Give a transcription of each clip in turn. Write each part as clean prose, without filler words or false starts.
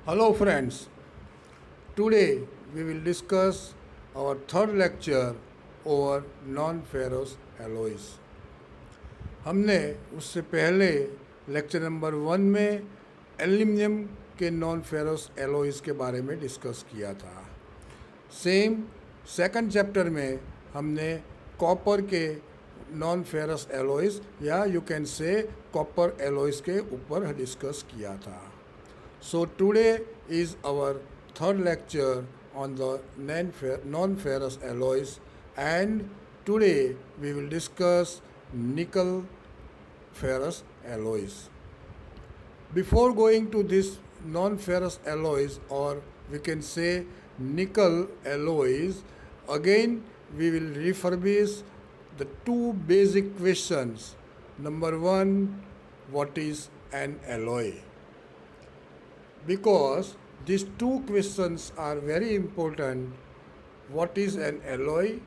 Hello friends, today we will discuss our third lecture over non-ferrous alloys. हमने उससे पहले lecture number 1 में aluminium के नॉन फेरस एलॉयज़ के बारे में डिस्कस किया था। सेम सेकंड चैप्टर में हमने कॉपर के नॉन फेरस एलॉयज़ या you can say copper alloys के ऊपर डिस्कस किया था। So today is our third lecture on the non-ferrous alloys, and today we will discuss nickel ferrous alloys. Before going to this non-ferrous alloys, or we can say nickel alloys, again we will refurbish the two basic questions. Number one, what is an alloy? Because these two questions are very important. What is an alloy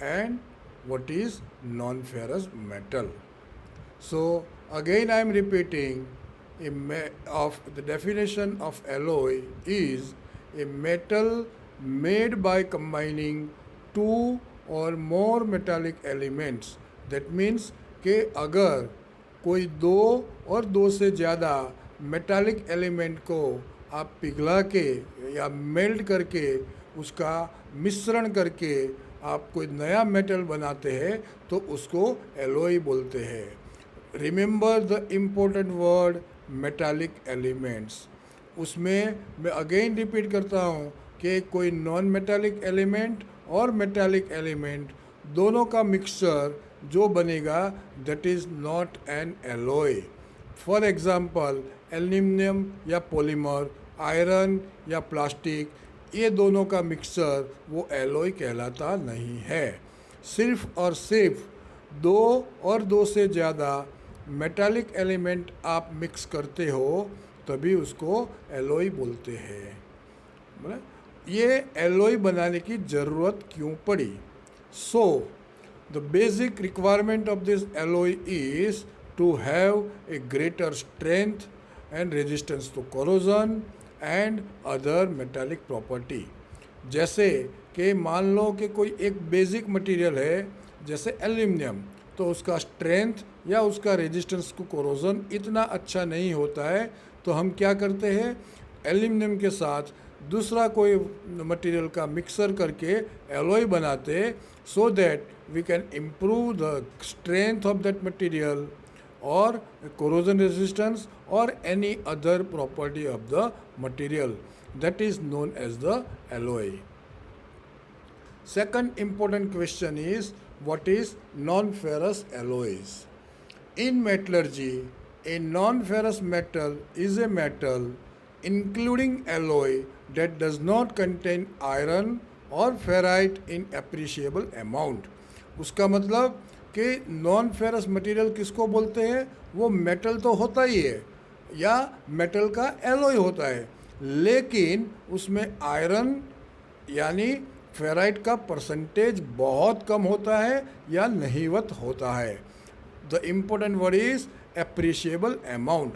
and what is non-ferrous metal? So again I am repeating, of the definition of alloy is a metal made by combining two or more metallic elements. That means कि अगर कोई दो और दो से ज़्यादा metallic element को आप पिघला के या मेल्ट करके उसका मिश्रण करके आप कोई नया मेटल बनाते हैं तो उसको एलॉय बोलते हैं। Remember the important word metallic elements. उसमें मैं अगेन रिपीट करता हूँ कि कोई नॉन मेटालिक एलिमेंट और मेटालिक एलिमेंट दोनों का मिक्सचर जो बनेगा that is not an alloy. For example aluminium या पॉलीमर, आयरन या प्लास्टिक, ये दोनों का मिक्सचर वो एलॉय कहलाता नहीं है। सिर्फ और सिर्फ दो और दो से ज़्यादा मेटालिक एलिमेंट आप मिक्स करते हो तभी उसको एलॉय बोलते हैं। मतलब ये एलॉय बनाने की ज़रूरत क्यों पड़ी? So the basic requirement of this alloy is to have a greater strength and resistance to corrosion and other metallic property. जैसे कि मान लो कि कोई एक बेसिक मटेरियल है जैसे एल्यूमिनियम, तो उसका स्ट्रेंथ या उसका रेजिस्टेंस टू कोरोजन इतना अच्छा नहीं होता है, तो हम क्या करते हैं एल्यूमिनियम के साथ दूसरा कोई मटेरियल का मिक्सर करके एलॉय बनाते so that we can improve the strength of that material or corrosion resistance or any other property of the material. That is known as the alloy. Second important question is what is non-ferrous alloys? In metallurgy, a non-ferrous metal is a metal including alloy that does not contain iron or ferrite in appreciable amount. उसका मतलब कि non ferrous material किसको बोलते हैं? वो metal तो होता ही है या मेटल का एलॉय होता है, लेकिन उसमें आयरन यानी फेराइट का परसेंटेज बहुत कम होता है या नहीवत होता है। The important word is appreciable amount.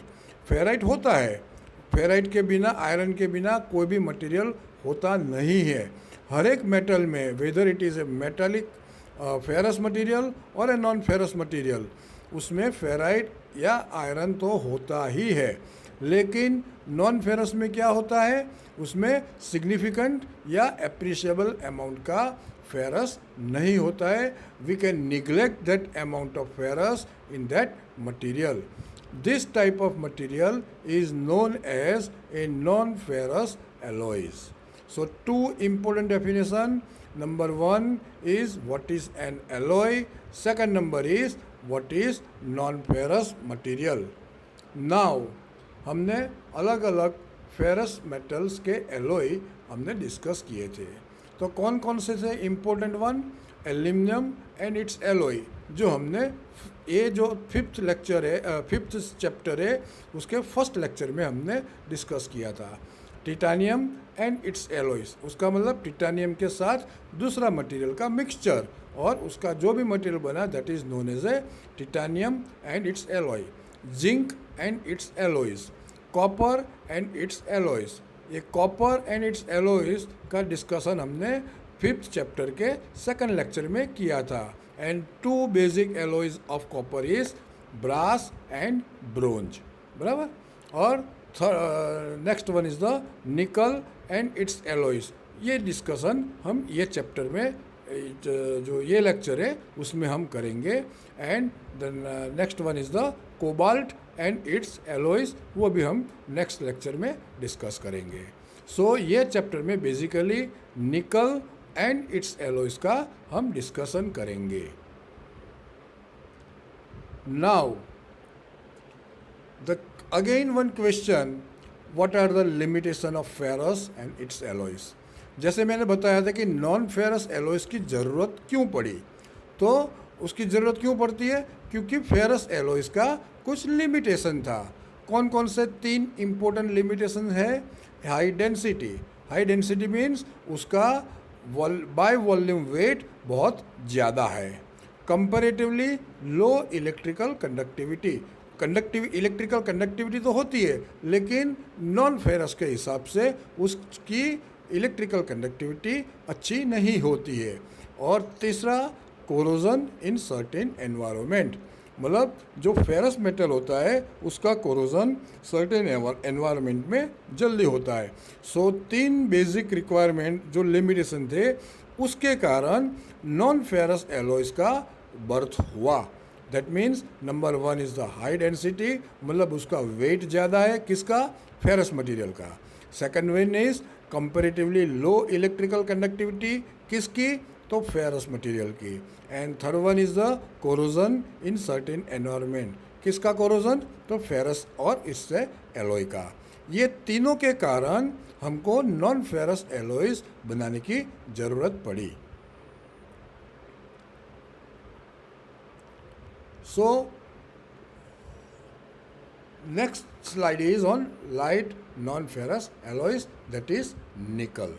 Ferrite होता है, फेराइट के बिना, आयरन के बिना कोई भी मटेरियल होता नहीं है। हर एक मेटल में, whether it is a metallic ferrous material और ए नॉन फेरस मटेरियल, उसमें फेराइट या आयरन तो होता ही है, लेकिन नॉन फेरस में क्या होता है? उसमें सिग्निफिकेंट या एप्रिशिएबल अमाउंट का फेरस नहीं होता है। We can neglect that amount of ferrous in that material. This type of material is known as a non ferrous alloys. So two important definition. Number one is what is an alloy. Second number is what is non-ferrous material. Now हमने अलग अलग ferrous metals के alloy हमने discuss किए थे। तो कौन कौन से थे important one? Aluminium and its alloy, जो हमने ये जो फिफ्थ लेक्चर है, फिफ्थ चैप्टर है, उसके फर्स्ट लेक्चर में हमने डिस्कस किया था। टिटानियम एंड इट्स एलॉयज, उसका मतलब टिटानियम के साथ दूसरा मटेरियल का मिक्सचर और उसका जो भी मटेरियल बना that is known as a titanium and its alloy. Zinc and its alloys, copper and its alloys, ये कॉपर एंड इट्स एलॉयज का डिस्कशन हमने 5th चैप्टर के 2nd लेक्चर में किया था। And 2 basic alloys of copper is brass and bronze, बराबर। और next one is the nickel and its alloys. ये डिस्कशन हम ये चैप्टर में जो ये लेक्चर है उसमें हम करेंगे। And the next one is the cobalt and its alloys, वो भी हम नेक्स्ट लेक्चर में डिस्कस करेंगे। सो ये चैप्टर में बेसिकली निकल एंड इट्स एलॉयज का हम डिस्कशन करेंगे। Now the again one question, what are the limitation of ferrous and its alloys. जैसे मैंने बताया था कि नॉन फेरस एलॉयज की ज़रूरत क्यों पड़ी, तो उसकी ज़रूरत क्यों पड़ती है, क्योंकि फेरस एलॉयज का कुछ लिमिटेशन था। कौन कौन से 3 इम्पोर्टेंट लिमिटेशन है। High density. High density means उसका बाय वॉल्यूम वेट बहुत ज़्यादा है। कंपैरेटिवली लो इलेक्ट्रिकल कंडक्टिविटी। इलेक्ट्रिकल कंडक्टिविटी तो होती है, लेकिन नॉन फेरस के हिसाब से उसकी इलेक्ट्रिकल कंडक्टिविटी अच्छी नहीं होती है। और तीसरा, कोरोजन इन सर्टेन एनवायरनमेंट, मतलब जो फेरस मेटल होता है उसका कोरोजन सर्टेन एनवायरनमेंट में जल्दी होता है। सो 3 बेसिक रिक्वायरमेंट जो लिमिटेशन थे, उसके कारण नॉन फेरस एलॉयज का बर्थ हुआ। That means number 1 is the high density, मतलब उसका वेट ज़्यादा है, किसका, फेरस मटेरियल का। Second one is comparatively low electrical conductivity, किसकी, तो फेरस मटेरियल की। And third one is the corrosion in certain environment, किसका कोरोजन, तो फेरस और इससे एलॉय का। ये तीनों के कारण हमको नॉन फेरस एलॉयज बनाने की ज़रूरत पड़ी। सो next slide is on light non-ferrous alloys, that is nickel.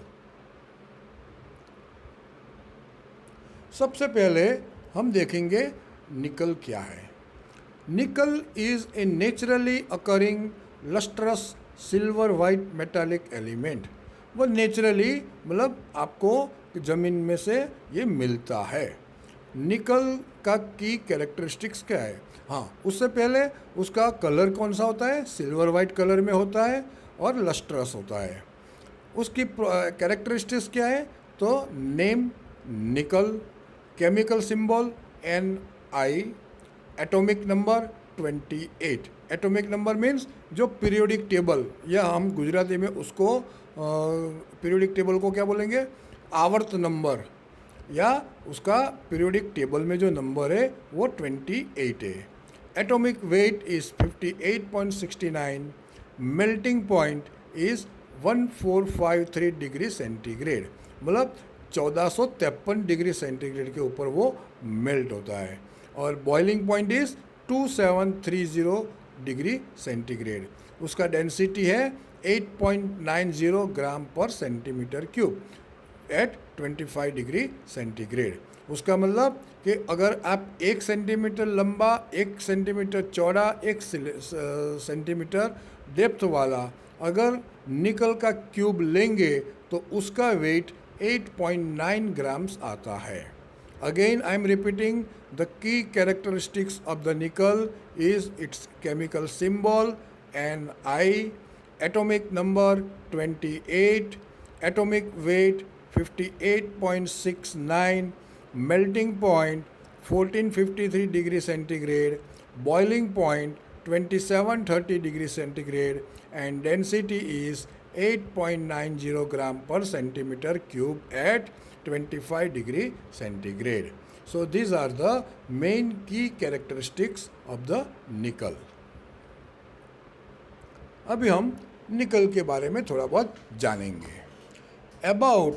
सबसे पहले हम देखेंगे निकल क्या है। निकल is a naturally occurring lustrous silver white metallic element. वो नेचुरली मतलब आपको ज़मीन में से ये मिलता है। निकल का की कैरेक्टरिस्टिक्स क्या है, हाँ उससे पहले उसका कलर कौन सा होता है, सिल्वर वाइट कलर में होता है और लस्ट्रस होता है। उसकी कैरेक्टरिस्टिक्स क्या है, तो नेम निकल, chemical symbol Ni, atomic number 28। Atomic number means जो पीरियोडिक टेबल, या हम गुजराती में उसको पीरियोडिक टेबल को क्या बोलेंगे, आवर्त नंबर, या उसका पीरियोडिक टेबल में जो नंबर है वो 28 है। Atomic weight is 58.69, melting point is 1453 degree centigrade, मतलब 1453 डिग्री सेंटीग्रेड के ऊपर वो मेल्ट होता है। और boiling point is 2730 degree centigrade. उसका डेंसिटी है 8.90 gram per centimetre cube at 25 degree centigrade. उसका मतलब कि अगर आप 1 सेंटीमीटर लंबा, 1 सेंटीमीटर चौड़ा, 1 सेंटीमीटर डेप्थ वाला अगर निकल का क्यूब लेंगे तो उसका वेट 8.9 ग्राम्स आता है। Again I am repeating, the key characteristics of the निकल is it's chemical symbol Ni, atomic number 28, atomic weight 58.69, melting point 1453 degree centigrade, boiling point 2730 degree centigrade, and density is 8.90 gram per centimeter cube at 25 degree centigrade. So these are the main key characteristics of the nickel. अभी हम निकल के बारे में थोड़ा बहुत जानेंगे। About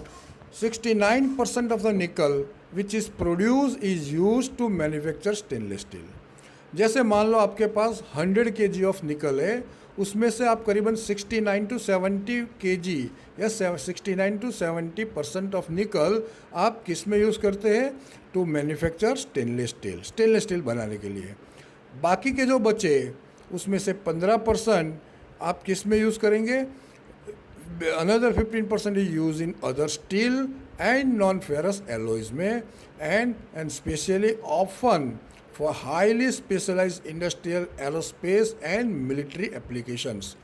69% of the nickel which is produced is used to manufacture stainless steel. जैसे मान लो आपके पास 100 kg ऑफ निकल है, उसमें से आप करीबन 69 to 70 kg या 69 to 70% ऑफ निकल आप किस में यूज़ करते हैं, टू मैन्युफैक्चर स्टेनलेस स्टील बनाने के लिए। बाकी के जो बचे उसमें से 15% आप किस में यूज़ करेंगे, another 15% is used in other steel and non-ferrous alloys में, and specially often for highly specialized industrial, aerospace and military applications.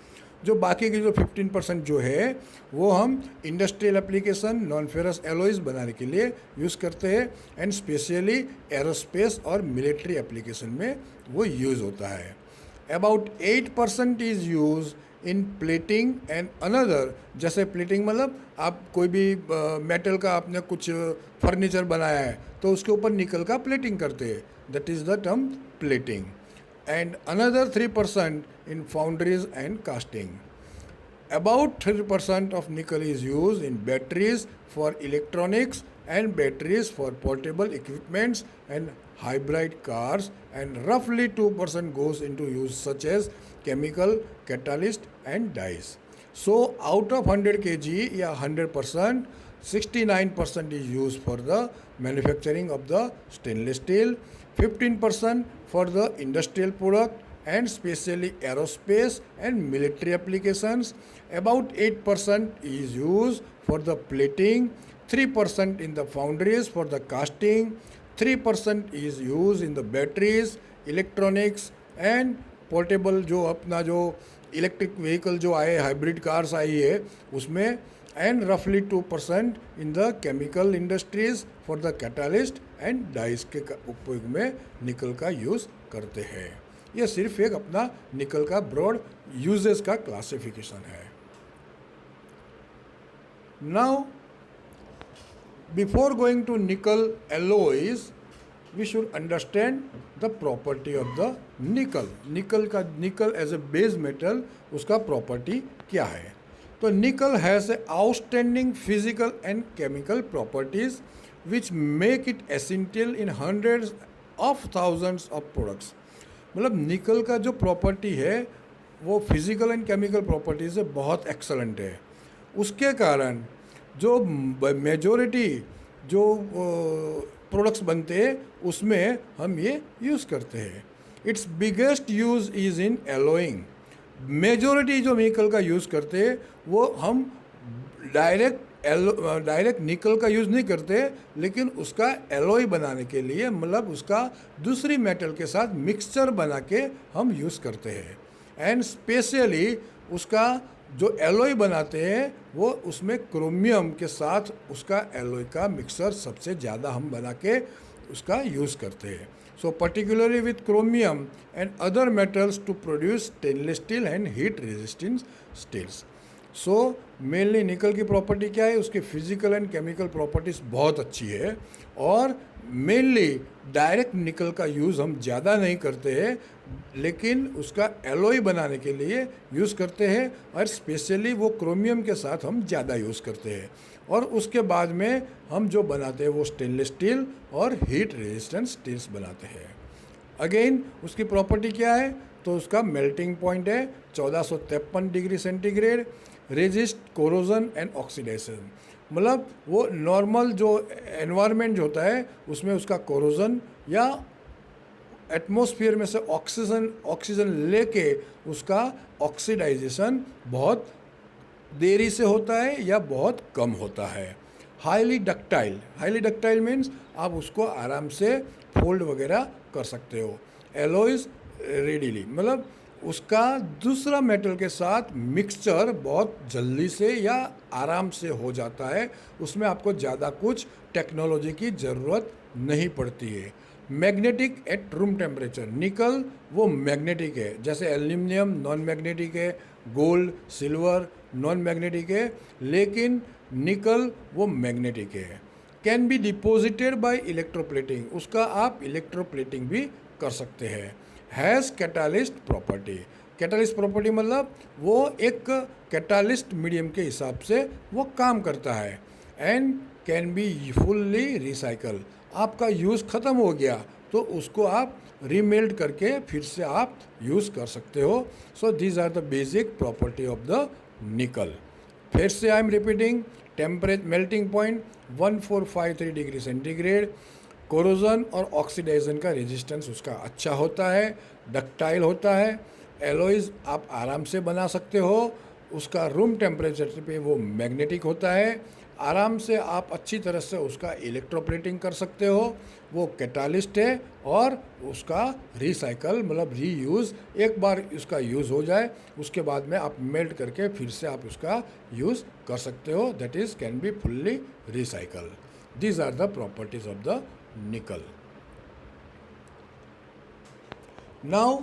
जो बाकी के जो 15% जो है वो हम industrial application, non ferrous alloys बनाने के लिए यूज़ करते हैं, एंड स्पेशली एरोस्पेस और मिलिट्री एप्लीकेशन में वो यूज़ होता है. About 8% is use in plating and another. जैसे प्लेटिंग मतलब आप कोई भी मेटल का आपने कुछ फर्नीचर बनाया है तो उसके ऊपर निकल का प्लेटिंग करते हैं, that is the term plating. And another 3% in foundries and casting. About 3% of nickel is used in batteries for electronics and batteries for portable equipments and hybrid cars, and roughly 2% goes into use such as chemical, catalyst and dyes. So out of 100 kg या 100%, 69% is used for the manufacturing of the stainless steel, 15% for the industrial product and specially aerospace and military applications. About 8% is used for the plating, 3% in the foundries for the casting, 3% is used in the batteries, electronics and portable जो अपना जो electric vehicle जो आए, hybrid cars आई है उसमें, and रफली 2% in the chemical industries for the catalyst and dice के उपयोग में निकल का यूज़ करते हैं. ये सिर्फ एक अपना निकल का ब्रॉड यूजेस का क्लासिफिकेशन है. नाउ बिफोर गोइंग टू निकल alloys we should understand the property of the nickel. निकल एज ए बेस मेटल उसका प्रॉपर्टी क्या है. तो निकल has a outstanding physical and chemical properties which make it essential in hundreds of thousands of products. मतलब निकल का जो प्रॉपर्टी है वो फिजिकल एंड केमिकल प्रॉपर्टीज से बहुत एक्सलेंट है. उसके कारण जो मेजॉरिटी जो प्रोडक्ट्स बनते हैं उसमें हम ये यूज़ करते हैं. It's biggest use is in allowing. Majority जो निकल का यूज़ करते हैं वो हम डायरेक्ट निकल का यूज़ नहीं करते, लेकिन उसका एलोई बनाने के लिए, मतलब उसका दूसरी मेटल के साथ मिक्सचर बना के हम यूज़ करते हैं. एंड स्पेशली उसका जो एलोई बनाते हैं वो उसमें क्रोमियम के साथ उसका एलोई का मिक्सर सबसे ज़्यादा हम बना के उसका यूज़ करते हैं. So particularly with chromium and other metals to produce stainless steel and heat resistance steels. So mainly nickel की प्रॉपर्टी क्या है, उसकी फिजिकल एंड केमिकल प्रॉपर्टीज़ बहुत अच्छी है, और मेनली डायरेक्ट निकल का यूज़ हम ज़्यादा नहीं करते हैं, लेकिन उसका एलोई बनाने के लिए यूज़ करते हैं, और स्पेशली वो क्रोमियम के साथ हम ज़्यादा यूज़ करते हैं. और उसके बाद में हम जो बनाते हैं वो स्टेनलेस स्टील और हीट रेजिस्टेंस स्टील्स बनाते हैं. अगेन उसकी प्रॉपर्टी क्या है, तो उसका मेल्टिंग पॉइंट है 1453 degree centigrade, resist corrosion and oxidation. मतलब वो नॉर्मल जो एनवायरनमेंट होता है उसमें उसका कोरोजन या एटमॉस्फेयर में से ऑक्सीजन लेके उसका ऑक्सीडाइजेशन बहुत देरी से होता है या बहुत कम होता है. हाईली डक्टाइल मीन्स आप उसको आराम से फोल्ड वगैरह कर सकते हो. एलॉयज रेडीली, मतलब उसका दूसरा मेटल के साथ मिक्सचर बहुत जल्दी से या आराम से हो जाता है, उसमें आपको ज़्यादा कुछ टेक्नोलॉजी की ज़रूरत नहीं पड़ती है. Magnetic at room temperature. निकल वो मैग्नेटिक है, जैसे एल्यूमिनियम नॉन मैग्नेटिक है, गोल्ड सिल्वर नॉन मैग्नेटिक है, लेकिन निकल वो मैग्नेटिक है. Can be deposited bye electroplating. उसका आप इलेक्ट्रोप्लेटिंग भी कर सकते हैं. Has catalyst property. Catalyst property मतलब वो एक कैटालिस्ट मीडियम के हिसाब से वो काम करता है. And can be fully recycle. आपका यूज़ ख़त्म हो गया तो उसको आप रीमेल्ट करके फिर से आप यूज़ कर सकते हो. So these are the basic property of the nickel. फिर से I am repeating. Melting point 1453 degree centigrade. Corrosion और ऑक्सीडाइजेशन का रेजिस्टेंस उसका अच्छा होता है, डक्टाइल होता है. एलॉयज़ आप आराम से बना सकते हो, उसका रूम टेम्परेचर पे वो मैग्नेटिक होता है, आराम से आप अच्छी तरह से उसका इलेक्ट्रोप्लेटिंग कर सकते हो, वो कैटालिस्ट है और उसका रिसाइकल मतलब रीयूज़, एक बार उसका यूज़ हो जाए उसके बाद में आप मेल्ट करके फिर से आप उसका यूज़ कर सकते हो, that is can be fully recycle. These are the properties of the nickel. Now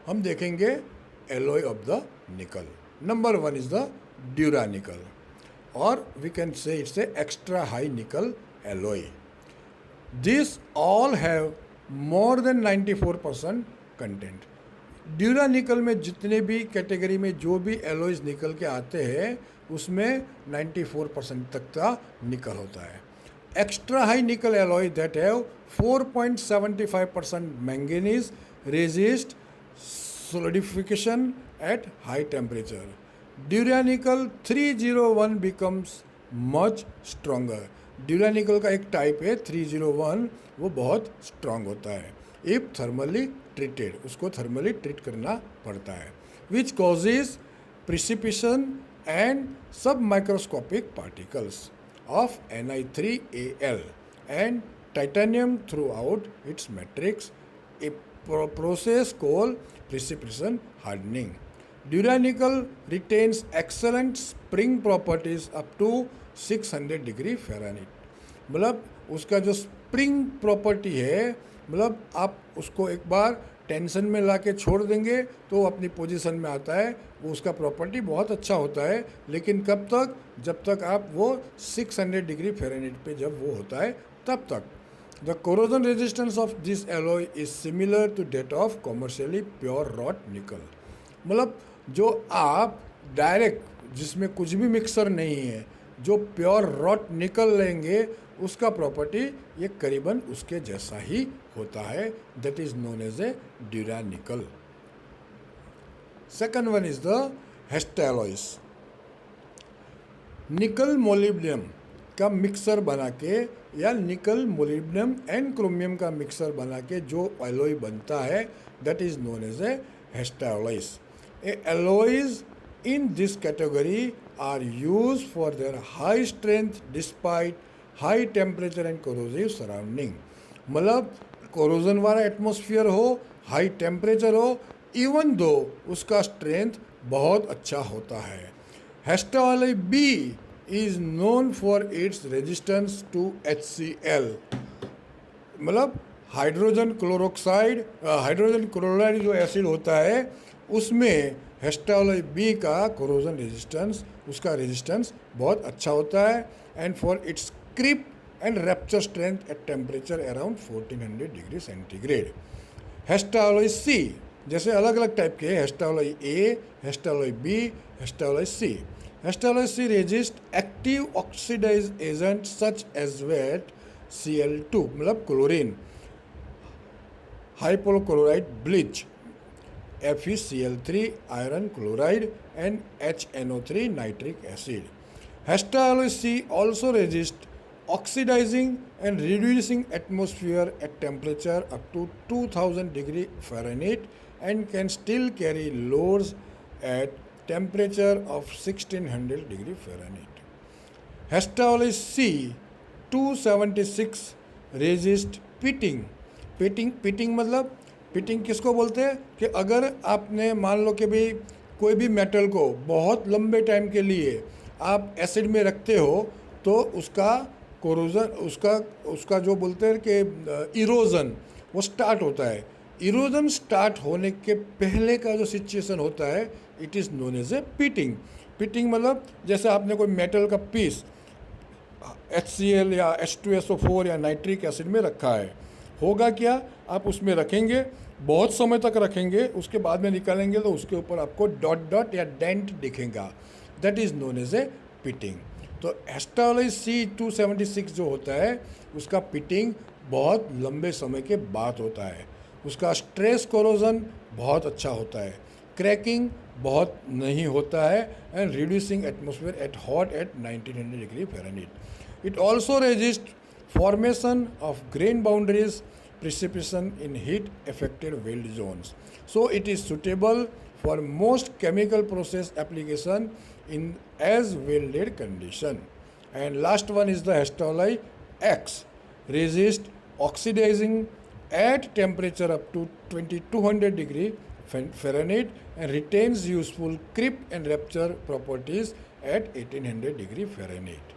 हम देखेंगे alloy of the nickel. Number one is the dura nickel, और we can say it's a extra high nickel alloy. These all have more than 94% content. Dura निकल में जितने भी category में जो भी एलोइज निकल के आते हैं उसमें 94% तक का निकल होता है। एक्स्ट्रा हाई निकल alloy that have 4.75% manganese resist solidification at high temperature. ड्यूरानिकल 301 becomes much stronger. ड्यूरानिकल का एक टाइप है 301, वो बहुत स्ट्रांग होता है इफ थर्मली ट्रीटेड, उसको थर्मली ट्रीट करना पड़ता है, विच कॉजेज प्रिसिपिशन एंड सब microscopic particles of Ni3Al and titanium throughout its matrix, a process called precipitation hardening. Duranickel retains excellent spring properties up to 600 degree Fahrenheit. मतलब उसका जो spring property है, मतलब आप उसको एक बार टेंशन में ला के छोड़ देंगे तो वो अपनी पोजीशन में आता है, वो उसका प्रॉपर्टी बहुत अच्छा होता है, लेकिन कब तक, जब तक आप वो 600 डिग्री फ़ारेनहाइट पे जब वो होता है तब तक। The corrosion resistance of this alloy is similar to that of commercially pure wrought nickel. मतलब जो आप डायरेक्ट जिसमें कुछ भी मिक्सर नहीं है, जो प्योर रॉट निकल लेंगे उसका प्रॉपर्टी ये करीबन उसके जैसा ही होता है, that is known as a Duranickel. Second one is the Hastelloys. Nickel molybdenum का मिक्सर बना के या निकल मोलिब्डियम एंड क्रोमियम का मिक्सर बना के जो एलॉय बनता है that is known as a Hastelloys. Alloys in this category are used for their high strength despite high temperature and corrosive surrounding. मतलब कोरोजन वाला एटमॉस्फेयर हो, हाई टेम्परेचर हो, इवन दो उसका स्ट्रेंथ बहुत अच्छा होता है। Hastelloy B is known for its resistance to HCl, मतलब हाइड्रोजन क्लोरोक्साइड, हाइड्रोजन क्लोराइड जो एसिड होता है उसमें हेस्टेलॉय बी का कोरोजन रेजिस्टेंस, उसका रेजिस्टेंस बहुत अच्छा होता है, and for its creep and rupture strength at temperature around 1400 degree centigrade. Hastelloy C जैसे अलग अलग टाइप के, हेस्टेलॉय ए, Hastelloy B, Hastelloy C. Hastelloy C resist active oxidize agent such as wet Cl2 मतलब chlorine, hypochloride bleach, FeCl3 iron chloride and HNO3 nitric acid. Hesteralloy C also resists oxidizing and reducing atmosphere at temperature up to 2000 degree Fahrenheit and can still carry loads at temperature of 1600 degree Fahrenheit. Hesteralloy C 276 resists pitting. pitting मतलब pitting किसको बोलते हैं कि अगर आपने मान लो कि भाई कोई भी मेटल को बहुत लंबे टाइम के लिए आप एसिड में रखते हो तो उसका कोरोजन, उसका जो बोलते हैं कि इरोजन वो स्टार्ट होता है। इरोजन स्टार्ट होने के पहले का जो सिचुएशन होता है it is known as a pitting. Pitting मतलब जैसे आपने कोई मेटल का पीस HCl या H2SO4 या नाइट्रिक एसिड में रखा है, होगा क्या, आप उसमें रखेंगे, बहुत समय तक रखेंगे, उसके बाद में निकालेंगे तो उसके ऊपर आपको डॉट डॉट या डेंट दिखेगा, that is known as a pitting. तो हेस्टेलॉय C 276 जो होता है उसका पिटिंग बहुत लंबे समय के बाद होता है, उसका स्ट्रेस कोरोजन बहुत अच्छा होता है, क्रैकिंग बहुत नहीं होता है, and reducing atmosphere at hot at 1900 degree Fahrenheit. It also resist formation of grain boundaries, precipitation in heat affected weld zones. So it is suitable for most chemical process application in as welded condition. And last one is the Hastelloy X, resist oxidizing at temperature up to 2200 degree Fahrenheit and retains useful creep and rupture properties at 1800 degree Fahrenheit.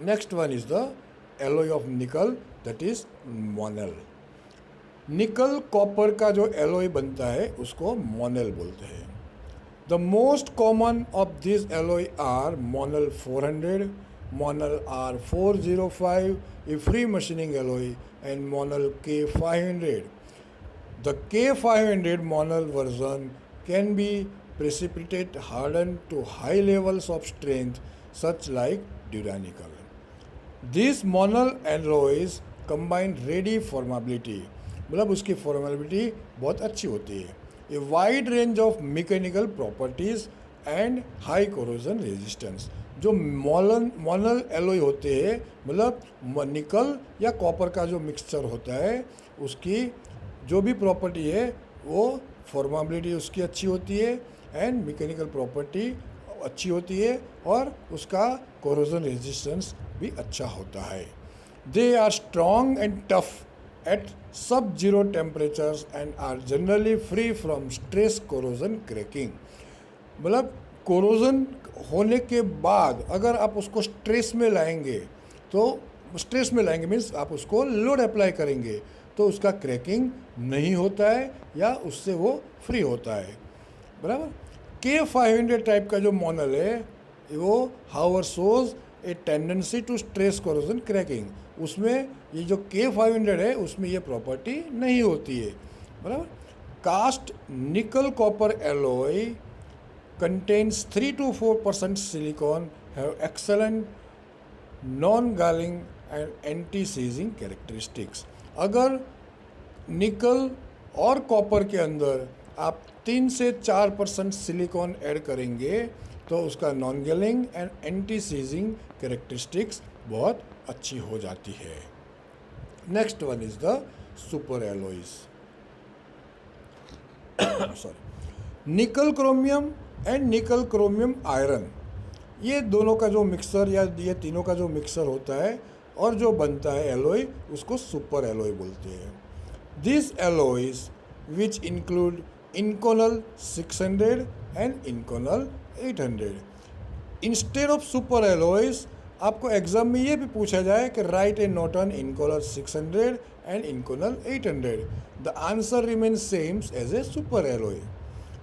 Next one is the alloy of nickel, that is Monel. Nickel copper का जो alloy बनता है उसको Monel बोलते हैं. The most common of this alloy are Monel 400, Monel R405, a free machining alloy, and Monel K500. The K500 monol version can be precipitate hardened to high levels of strength such like duranickel. These monol alloys combine ready formability, मतलब उसकी formability बहुत अच्छी होती है, a wide range of mechanical properties and high corrosion resistance. जो Monal alloy होते हैं, मतलब निकल या कॉपर का जो मिक्सचर होता है, उसकी जो भी प्रॉपर्टी है वो फॉर्मेबिलिटी उसकी अच्छी होती है एंड मैकेनिकल प्रॉपर्टी अच्छी होती है और उसका कोरोजन रेजिस्टेंस भी अच्छा होता है. They are strong and tough at sub-zero temperatures and are generally free from stress corrosion cracking. मतलब कोरोजन होने के बाद अगर आप उसको स्ट्रेस में लाएंगे, तो स्ट्रेस में लाएंगे मीन्स आप उसको लोड अप्लाई करेंगे तो उसका क्रैकिंग नहीं होता है या उससे वो फ्री होता है. बराबर. K500 टाइप का जो मॉडल है वो however shows a tendency to stress corrosion cracking. उसमें ये जो K500 है उसमें ये प्रॉपर्टी नहीं होती है. बराबर. Cast nickel copper alloy contains 3 to 4% silicon, have excellent non galling and anti seizing characteristics. अगर निकल और कॉपर के अंदर आप 3 से 4% सिलिकॉन ऐड करेंगे तो उसका non galling and anti seizing characteristics बहुत अच्छी हो जाती है. Next one is the super alloys. Sorry, nickel chromium and nickel chromium iron, ये दोनों का जो मिक्सर या ये तीनों का जो मिक्सर होता है और जो बनता है एलोय, उसको सुपर एलोय बोलते हैं. This alloys which include Inconel 600 and Inconel 800. Instead of super alloys आपको एग्जाम में ये भी पूछा जाए कि write a note on Inconel 600 and Inconel 800, the answer remain sames as a super alloy.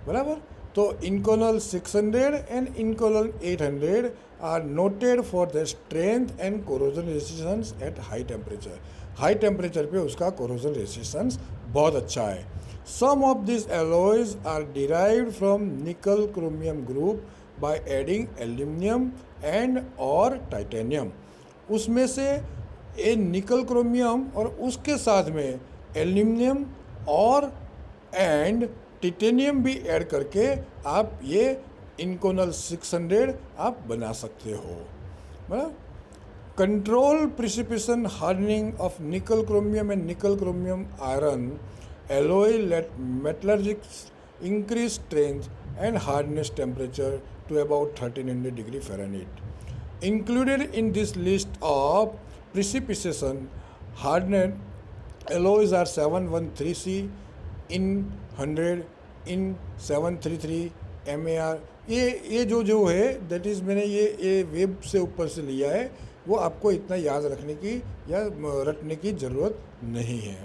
बराबर. तो Inconel 600 and Inconel 800 are noted for the strength and corrosion resistance at high temperature. High temperature पे उसका corrosion resistance बहुत अच्छा है. सम of this alloys are derived from nickel chromium group by adding aluminium and और titanium. उसमें से ए निकल chromium और उसके साथ में एल्यूमिनियम और एंड टिटेनियम भी ऐड करके आप ये इनकोनल 600 आप बना सकते हो. मतलब control precipitation hardening of nickel chromium and nickel chromium iron alloy let metallurgists increase strength and hardness temperature to about 1300 degree Fahrenheit. Included in this list of precipitation hardened alloys are 713C, in 100, in 733 MAR. ये जो है that is मैंने ये web से ऊपर से लिया है, वो आपको इतना याद रखने की या रटने की ज़रूरत नहीं है.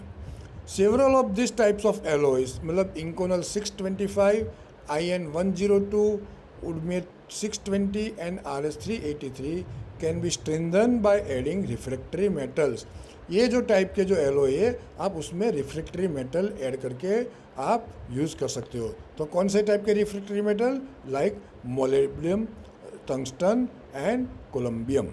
Several of these types of alloys, मतलब इंकोनल 625, IN102, Woodmate 620 and RS383 can be strengthened by adding refractory metals. ये जो टाइप के जो एलोय है आप उसमें रिफ्रैक्टरी मेटल ऐड करके आप यूज़ कर सकते हो. तो कौन से टाइप के refractory metal? Like molybdenum, tungsten and columbium.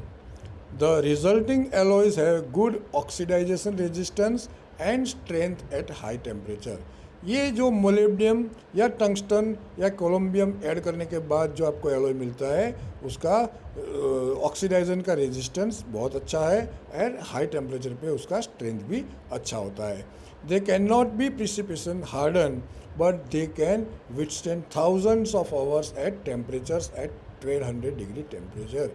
The resulting alloys have good oxidization resistance and strength at high temperature. ये जो मोलिब्डियम या टंगस्टन या कोलम्बियम ऐड करने के बाद जो आपको एलॉय मिलता है उसका ऑक्सीडाइजन का रेजिस्टेंस बहुत अच्छा है एंड हाई टेम्परेचर पे उसका स्ट्रेंथ भी अच्छा होता है। They can not be precipitation harden but they can withstand thousands of hours at temperatures at 1200 degree temperature.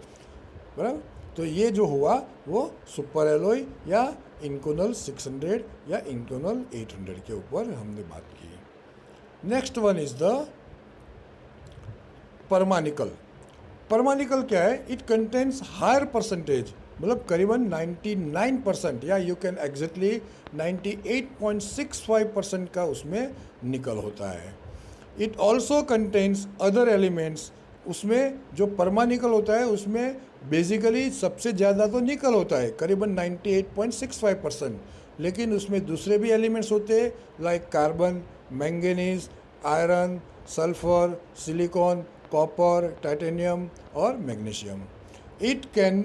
बराबर, तो ये जो हुआ वो सुपर एलॉय या इंकोनल 600 या इंकोनल 800 के ऊपर हमने बात की। Next one is the Permanickel. Permanickel क्या है? इट कंटेन्स हायर परसेंटेज, मतलब करीबन 99% या यू कैन एग्जैक्टली 98.65% का उसमें निकल होता है। It also contains other elements. उसमें जो परमानिकल होता है उसमें बेसिकली सबसे ज़्यादा तो निकल होता है करीबन 98.65%, लेकिन उसमें दूसरे भी एलिमेंट्स होते हैं like carbon, manganese, iron, sulphur, silicon, copper, titanium और magnesium. It can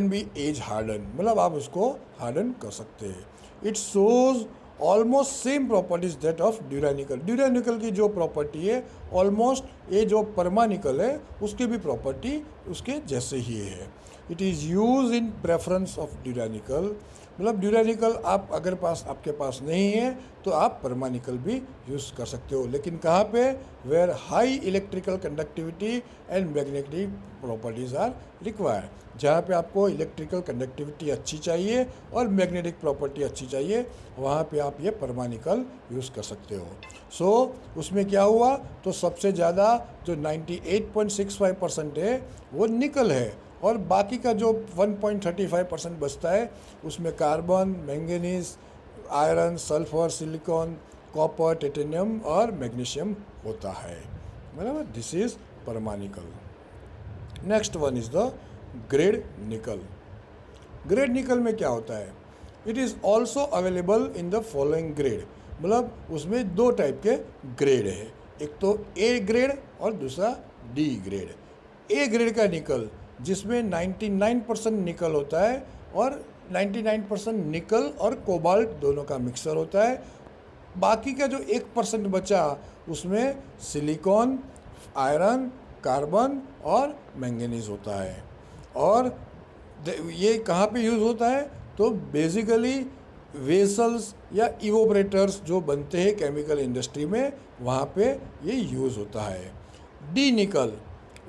be age harden, मतलब आप उसको हार्डन कर सकते हैं। It shows almost same properties that of Duranickel. Duranickel की जो प्रॉपर्टी है ऑलमोस्ट ये जो परमानिकल है उसकी भी प्रॉपर्टी उसके जैसे ही है। It is use in preference of Duranickel, मतलब ड्यूरानिकल आप अगर आपके पास नहीं है तो आप परमानिकल भी यूज़ कर सकते हो, लेकिन कहाँ पे? Where high electrical conductivity and magnetic properties are required. जहाँ पे आपको इलेक्ट्रिकल कंडक्टिविटी अच्छी चाहिए और मैग्नेटिक प्रॉपर्टी अच्छी चाहिए, वहाँ पे आप ये परमानिकल यूज़ कर सकते हो। सो उसमें क्या हुआ? तो सबसे ज़्यादा जो 98.65% है वो निकल है और बाकी का जो 1.35% बचता है उसमें carbon, manganese, iron, sulphur, silicon, copper, titanium और मैग्नीशियम होता है। बराबर, this is Permanickel. Next one is the grade nickel. Grade nickel में क्या होता है? It is also available in the following grade, मतलब उसमें दो टाइप के ग्रेड है, एक तो ए ग्रेड और दूसरा डी ग्रेड। ए ग्रेड का निकल जिसमें 99% निकल होता है और 99% निकल और कोबाल्ट दोनों का मिक्सर होता है। बाकी का जो 1% बचा उसमें सिलिकॉन, आयरन, कार्बन और मैंगनीज होता है। और ये कहाँ पे यूज़ होता है? तो बेसिकली वेसल्स या इवोपरेटर्स जो बनते हैं केमिकल इंडस्ट्री में, वहाँ पे ये यूज़ होता है। डी निकल,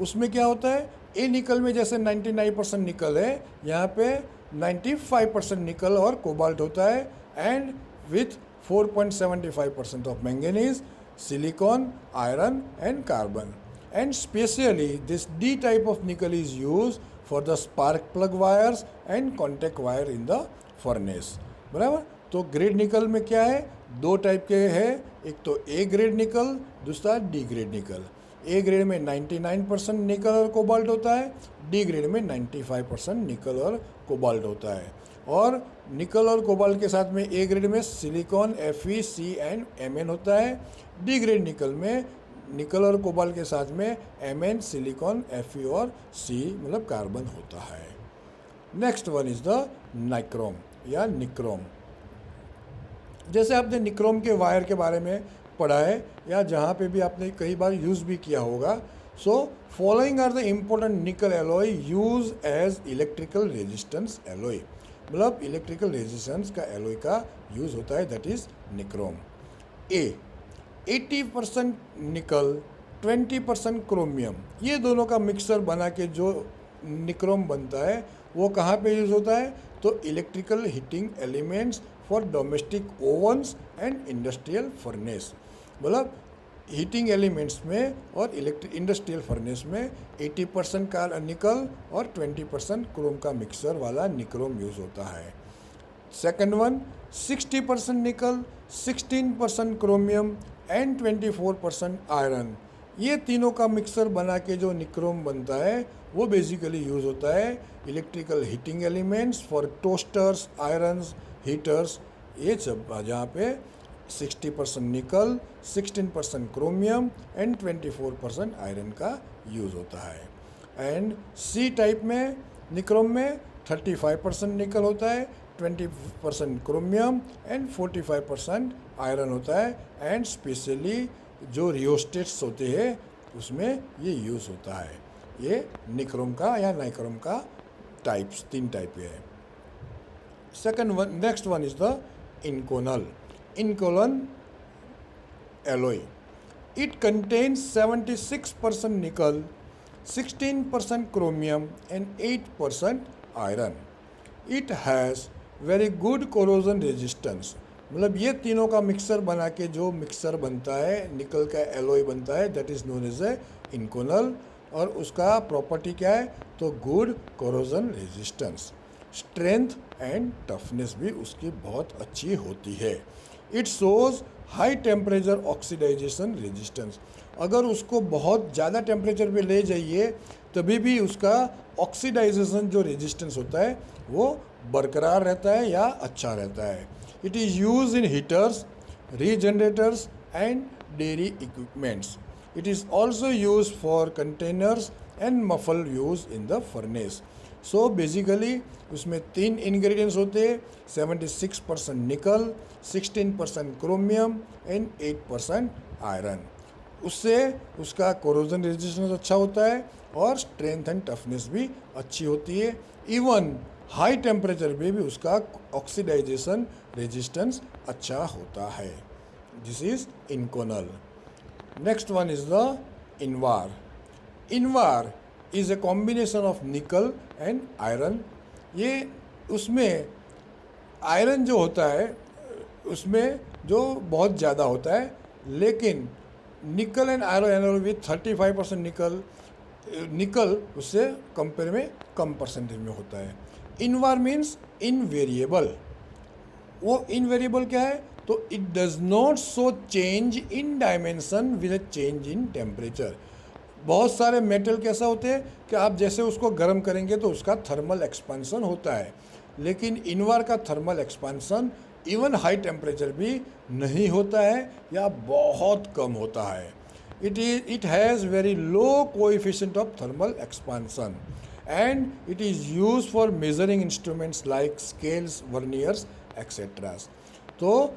उसमें क्या होता है? ए निकल में जैसे 99% निकल है, यहाँ पे 95% निकल और कोबाल्ट होता है and with 4.75% of manganese, silicon, iron and carbon. And specially this D type of निकल is use for the spark plug wires and contact wire in the furnace. बराबर, तो ग्रेड निकल में क्या है? दो टाइप के हैं, एक तो ए ग्रेड निकल, दूसरा डी ग्रेड निकल। ए ग्रेड में 99% निकल और कोबाल्ट होता है, डी ग्रेड में 95% निकल और कोबाल्ट होता है। और निकल और कोबाल्ट के साथ में ए ग्रेड में silicon, Fe, C and Mn होता है। डी ग्रेड निकल में निकल और कोबाल्ट के साथ में Mn, सिलिकॉन, Fe और C मतलब कार्बन होता है। Next one is the nichrome या निक्रोम। जैसे आपने निक्रोम के वायर के बारे में पढ़ा है या जहाँ पे भी आपने कई बार यूज़ भी किया होगा। So following are the important nickel alloy use as electrical resistance alloy, मतलब इलेक्ट्रिकल रेजिस्टेंस का एलॉय का यूज़ होता है, दैट इज निक्रोम। ए 80% निकल, 20% क्रोमियम, ये दोनों का मिक्सर बना के जो निक्रोम बनता है वो कहाँ पे यूज़ होता है? तो electrical heating elements for domestic ओवन्स and industrial furnace, मतलब हीटिंग एलिमेंट्स में और इंडस्ट्रियल फर्नेस में 80% का निकल और 20% क्रोम का मिक्सर वाला निक्रोम यूज़ होता है। सेकंड वन 60% निकल, 16% क्रोमियम एंड 24% आयरन, ये तीनों का मिक्सर बना के जो निक्रोम बनता है वो बेसिकली यूज़ होता है electrical heating elements for toasters, irons, heaters, ये सब, जहाँ पे 60% निकल, 16% क्रोमियम एंड 24% आयरन का यूज़ होता है। एंड सी टाइप में निक्रोम में 35% निकल होता है, 20% क्रोमियम एंड 45% आयरन होता है। एंड स्पेशली जो रियोस्टेट्स होते हैं उसमें ये यूज़ होता है। ये निक्रोम का या नाइक्रोम का टाइप्स, 3 टाइप है। Second one, next one is the Inconel alloy. It contains 76% nickel, 16% chromium and 8% iron. It has very good corrosion resistance. मतलब ये तीनों का मिक्सर बना के जो मिक्सर बनता है, निकल का एलोय बनता है, that is known as a Inconel. और उसका प्रॉपर्टी क्या है? तो good corrosion resistance, strength and toughness भी उसकी बहुत अच्छी होती है। It shows high temperature oxidization resistance. अगर उसको बहुत ज़्यादा टेम्परेचर पे ले जाइए तभी भी उसका ऑक्सीडाइजेशन जो रेजिस्टेंस होता है वो बरकरार रहता है या अच्छा रहता है। It is use in heaters, regenerators and dairy equipments. It is also used for containers and muffle use in the furnace. So basically उसमें 3 ingredients होते हैं, 76% निकल, 16% क्रोमियम एंड 8% आयरन। उससे उसका कोरोजन रेजिस्टेंस अच्छा होता है और स्ट्रेंथ एंड टफनेस भी अच्छी होती है। इवन हाई टेम्परेचर पे भी उसका ऑक्सीडाइजेशन रेजिस्टेंस अच्छा होता है। This is Inconel. Next one is the Invar. Invar is a combination of nickel and iron. ये उसमें आयरन जो होता है उसमें जो बहुत ज़्यादा होता है, लेकिन निकल एंड आयरन विथ 35% निकल उससे कंपेयर में कम परसेंटेज में होता है। Invar means invariable. वो इनवेरिएबल क्या है? तो it does not show change in dimension with a change in temperature. बहुत सारे मेटल कैसा होते हैं कि आप जैसे उसको गर्म करेंगे तो उसका थर्मल एक्सपेंशन होता है, लेकिन इनवार का thermal expansion even high temperature भी नहीं होता है या बहुत कम होता है। It has very low coefficient of thermal expansion and it is use for measuring instruments like scales, verniers etcetera. तो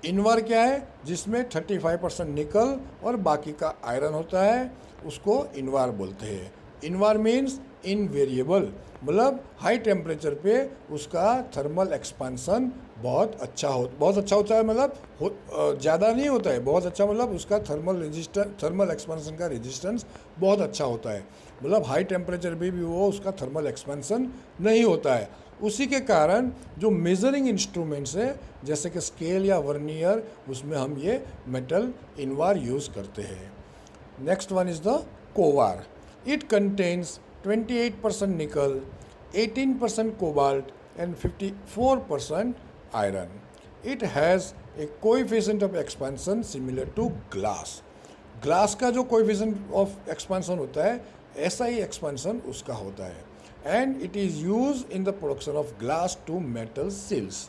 इनवार क्या है? जिसमें 35% निकल और बाकी का आयरन होता है, उसको इनवार बोलते हैं। इनवार मीन्स इनवेरिएबल, मतलब हाई टेम्परेचर पे उसका थर्मल एक्सपेंशन बहुत अच्छा होता है, मतलब ज़्यादा नहीं होता है, बहुत अच्छा, मतलब उसका थर्मल एक्सपेंशन का रेजिस्टेंस बहुत अच्छा होता है। मतलब हाई टेम्परेचर पे भी वो उसका थर्मल एक्सपेंशन नहीं होता है। उसी के कारण जो मेजरिंग इंस्ट्रूमेंट्स है जैसे कि स्केल या वर्नियर, उसमें हम ये मेटल इनवार यूज़ करते हैं। Next one is the Kovar. It contains 28% nickel, 18% cobalt and 54% iron. It has a coefficient of expansion similar to glass. Glass का जो कोएफिशिएंट ऑफ एक्सपेंशन होता है ऐसा ही एक्सपेंशन उसका होता है. And it is use in the production of glass to metal seals.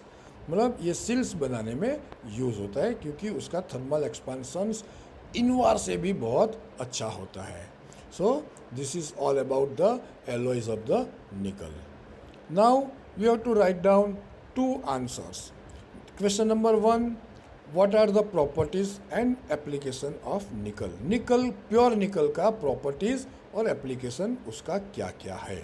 मतलब ये सील्स बनाने में यूज़ होता है क्योंकि उसका थर्मल एक्सपेंशन इनवार से भी बहुत अच्छा होता है. So this is all about the alloys of the nickel. Now we have to write down 2 answers. Question number 1, what are the properties and application of nickel? Nickel, pure nickel का properties और application उसका क्या क्या है.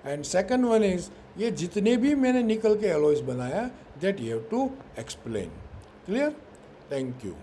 And second one is ये जितने भी मैंने निकल के alloys बनाया that you have to explain. Clear? Thank you.